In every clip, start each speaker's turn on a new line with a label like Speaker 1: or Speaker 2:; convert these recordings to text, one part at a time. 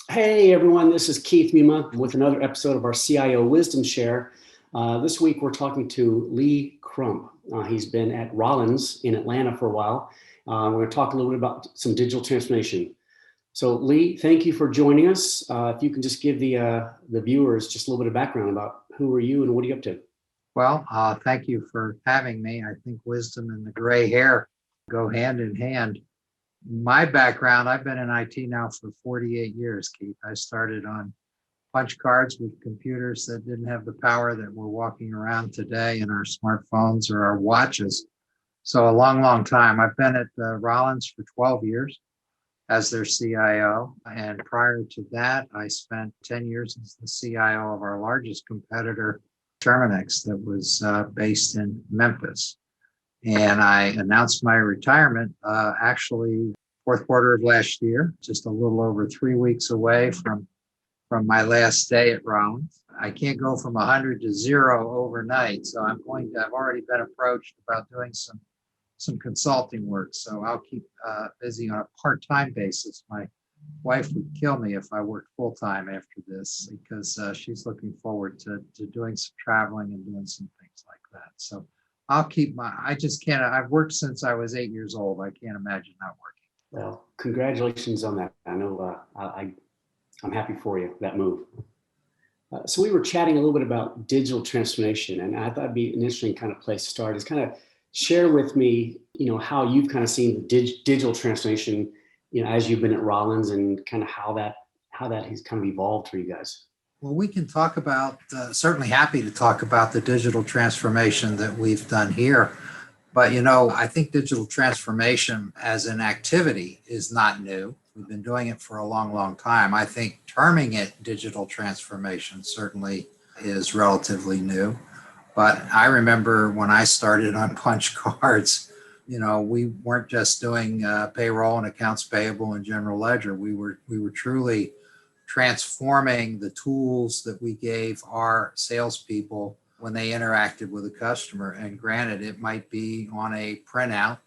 Speaker 1: Hey everyone, this is Keith Mima with another episode of our CIO Wisdom Share. This week we're talking to Lee Crump. He's been at Rollins in Atlanta for a while. We're going to talk a little bit about some digital transformation. So Lee, thank you for joining us. If you can just give the viewers just a little bit of background about who are you and what are you up to?
Speaker 2: Well, thank you for having me. I think wisdom and the gray hair go hand in hand. My background, I've been in IT now for 48 years, Keith. I started on punch cards with computers that didn't have the power that we're walking around today in our smartphones or our watches. So a long, long time. I've been at Rollins for 12 years as their CIO. And prior to that, I spent 10 years as the CIO of our largest competitor, Terminix, that was based in Memphis. And I announced my retirement actually fourth quarter of last year, just a little over 3 weeks away from my last day at Rollins. I can't go from 100 to 0 overnight, so I've already been approached about doing some consulting work. So I'll keep busy on a part-time basis. My wife would kill me if I worked full-time after this because she's looking forward to doing some traveling and doing some things like that. So I just can't, I've worked since I was 8 years old. I can't imagine not working.
Speaker 1: Well, congratulations on that. I know I'm happy for you, that move. So we were chatting a little bit about digital transformation, and I thought it'd be an interesting kind of place to start is kind of share with me, how you've kind of seen the digital transformation, as you've been at Rollins and kind of how that has kind of evolved for you guys.
Speaker 2: Well, we can talk about, certainly happy to talk about the digital transformation that we've done here. But, I think digital transformation as an activity is not new. We've been doing it for a long, long time. I think terming it digital transformation certainly is relatively new. But I remember when I started on punch cards, we weren't just doing payroll and accounts payable and general ledger. We were truly transforming the tools that we gave our salespeople when they interacted with a customer. And granted, it might be on a printout,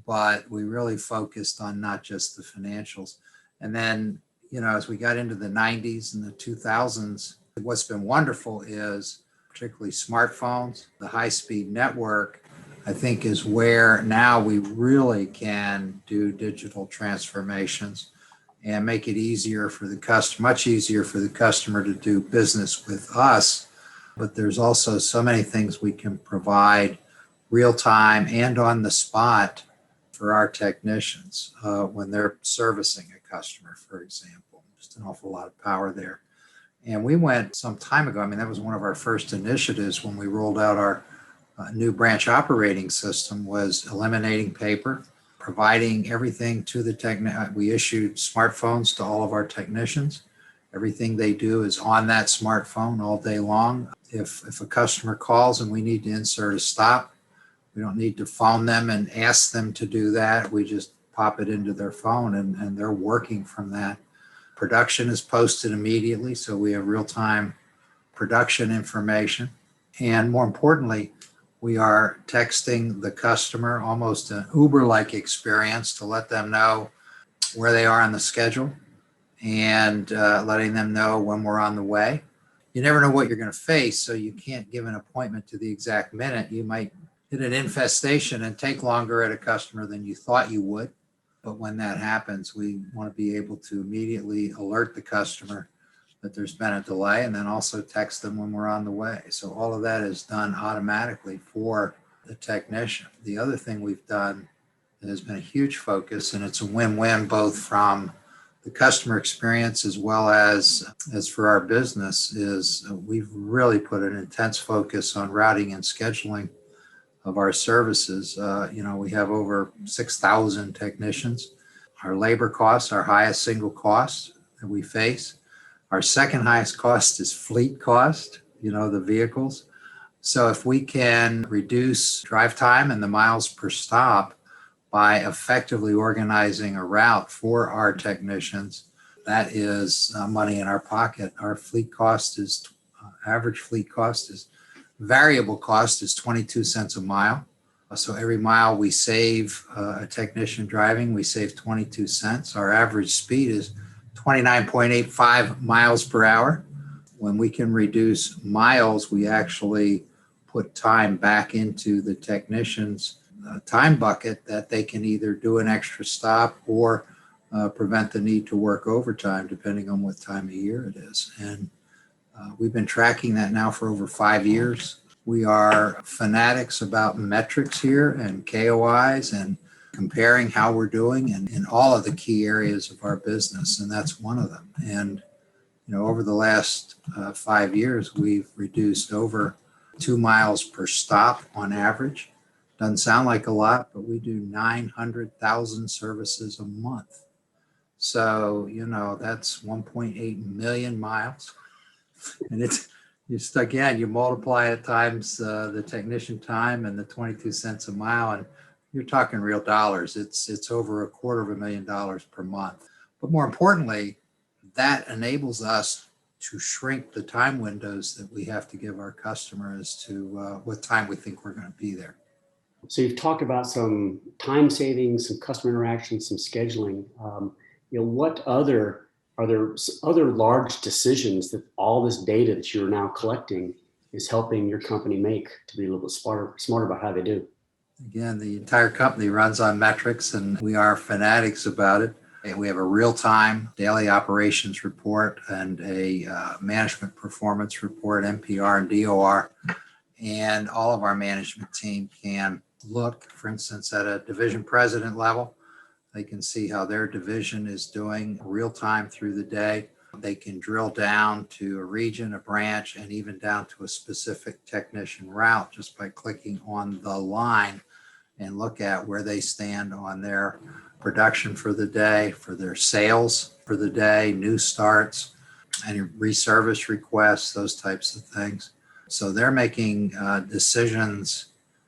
Speaker 2: but we really focused on not just the financials. And then, as we got into the 90s and the 2000s, what's been wonderful is particularly smartphones, the high-speed network, I think is where now we really can do digital transformations and make it easier for the customer, much easier for the customer to do business with us. But there's also so many things we can provide real time and on the spot for our technicians when they're servicing a customer, for example. Just an awful lot of power there. And we went some time ago. I mean, that was one of our first initiatives when we rolled out our new branch operating system, was eliminating paper, providing everything to the we issued smartphones to all of our technicians. Everything they do is on that smartphone all day long. If a customer calls and we need to insert a stop, we don't need to phone them and ask them to do that. We just pop it into their phone and they're working from that. Production is posted immediately, so we have real-time production information. And more importantly, we are texting the customer, almost an Uber-like experience, to let them know where they are on the schedule and letting them know when we're on the way. You never know what you're going to face, so you can't give an appointment to the exact minute. You might hit an infestation and take longer at a customer than you thought you would. But when that happens, we want to be able to immediately alert the customer that there's been a delay and then also text them when we're on the way. So all of that is done automatically for the technician. The other thing we've done that has been a huge focus, and it's a win-win both from the customer experience as well as for our business, is we've really put an intense focus on routing and scheduling of our services. We have over 6,000 technicians. Our labor costs, our highest single cost that we face. Our second highest cost is fleet cost, the vehicles. So if we can reduce drive time and the miles per stop by effectively organizing a route for our technicians, that is money in our pocket. Our fleet cost is, average fleet cost is, variable cost is 22 cents a mile. So every mile we save a technician driving, we save 22 cents. Our average speed is 29.85 miles per hour. When we can reduce miles, we actually put time back into the technician's time bucket that they can either do an extra stop or prevent the need to work overtime, depending on what time of year it is. And we've been tracking that now for over 5 years. We are fanatics about metrics here and KOIs and comparing how we're doing in all of the key areas of our business, and that's one of them. And over the last 5 years, we've reduced over 2 miles per stop on average. Doesn't sound like a lot, but we do 900,000 services a month. So, that's 1.8 million miles. And it's just, again, you multiply it times the technician time and the 22 cents a mile, and you're talking real dollars. It's over $250,000 per month. But more importantly, that enables us to shrink the time windows that we have to give our customers to what time we think we're going to be there.
Speaker 1: So you've talked about some time savings, some customer interaction, some scheduling. Are there other large decisions that all this data that you're now collecting is helping your company make to be a little bit smarter about how they do?
Speaker 2: Again, the entire company runs on metrics, and we are fanatics about it. We have a real-time daily operations report and a management performance report, MPR and DOR, and all of our management team can look, for instance, at a division president level. They can see how their division is doing real-time through the day. They can drill down to a region, a branch, and even down to a specific technician route just by clicking on the line and look at where they stand on their production for the day, for their sales for the day, new starts, any reservice requests, those types of things. So they're making decisions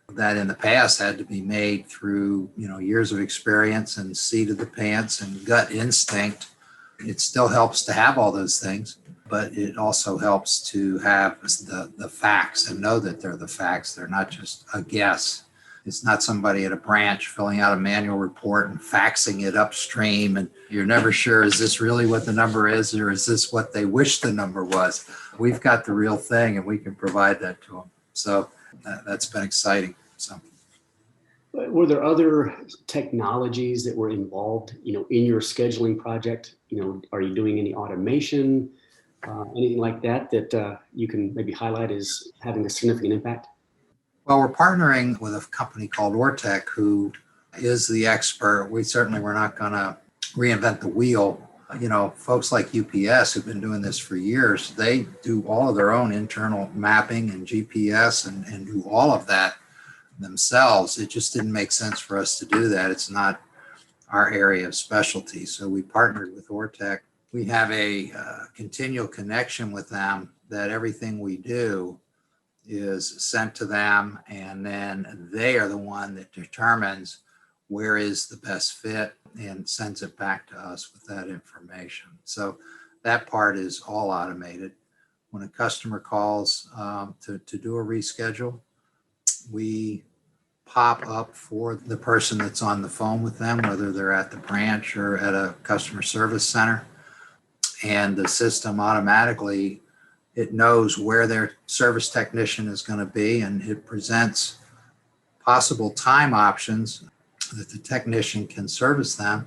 Speaker 2: that in the past had to be made through years of experience and seat of the pants and gut instinct. It still helps to have all those things, but it also helps to have the facts and know that they're the facts. They're not just a guess. It's not somebody at a branch filling out a manual report and faxing it upstream, and you're never sure, is this really what the number is, or is this what they wish the number was? We've got the real thing, and we can provide that to them. So that's been exciting. So,
Speaker 1: were there other technologies that were involved, in your scheduling project? Are you doing any automation, anything like that you can maybe highlight as having a significant impact?
Speaker 2: Well, we're partnering with a company called Ortec, who is the expert. We're not going to reinvent the wheel. Folks like UPS who've been doing this for years, they do all of their own internal mapping and GPS and do all of that themselves. It just didn't make sense for us to do that. It's not our area of specialty. So we partnered with Ortec. We have a continual connection with them that everything we do is sent to them, and then they are the one that determines where is the best fit and sends it back to us with that information. So that part is all automated. When a customer calls to do a reschedule, we pop up for the person that's on the phone with them, whether they're at the branch or at a customer service center, and the system automatically, it knows where their service technician is going to be, and it presents possible time options that the technician can service them.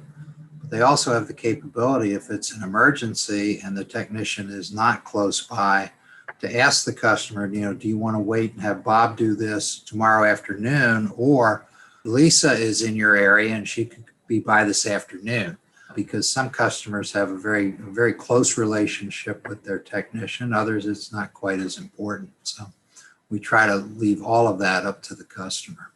Speaker 2: But they also have the capability, if it's an emergency and the technician is not close by, to ask the customer, do you want to wait and have Bob do this tomorrow afternoon, or Lisa is in your area and she could be by this afternoon. Because some customers have a very close relationship with their technician. Others, it's not quite as important. So we try to leave all of that up to the customer.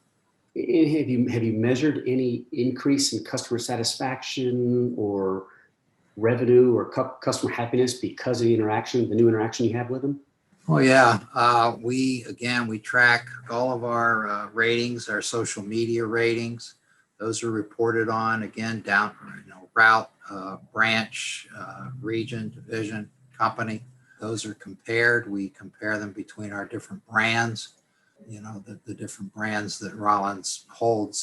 Speaker 1: Have you measured any increase in customer satisfaction or revenue or customer happiness because of the new interaction you have with them?
Speaker 2: Oh yeah, we track all of our ratings, our social media ratings. Those are reported on, again, down route, branch, region, division, company. Those are compared. We compare them between our different brands. the different brands that Rollins holds.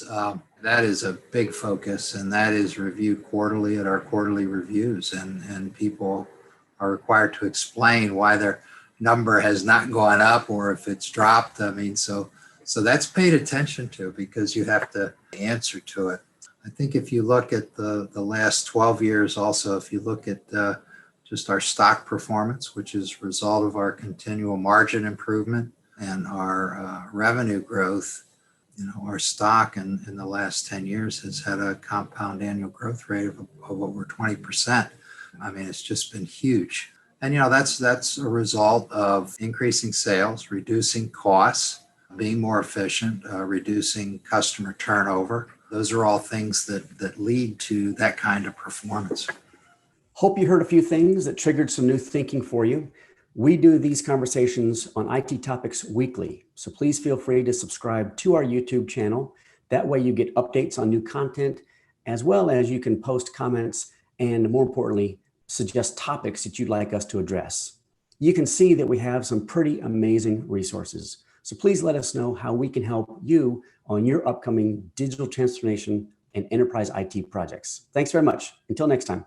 Speaker 2: That is a big focus, and that is reviewed quarterly at our quarterly reviews, and people are required to explain why their number has not gone up or if it's dropped. I mean, so that's paid attention to because you have to answer to it. I think if you look at the last 12 years, also, if you look at just our stock performance, which is a result of our continual margin improvement and our revenue growth, our stock in the last 10 years has had a compound annual growth rate of over 20%. I mean, it's just been huge. And, that's a result of increasing sales, reducing costs, being more efficient, reducing customer turnover. Those are all things that lead to that kind of performance.
Speaker 1: Hope you heard a few things that triggered some new thinking for you. We do these conversations on IT topics weekly, so please feel free to subscribe to our YouTube channel. That way you get updates on new content, as well as you can post comments and, more importantly, suggest topics that you'd like us to address. You can see that we have some pretty amazing resources. So please let us know how we can help you on your upcoming digital transformation and enterprise IT projects. Thanks very much. Until next time.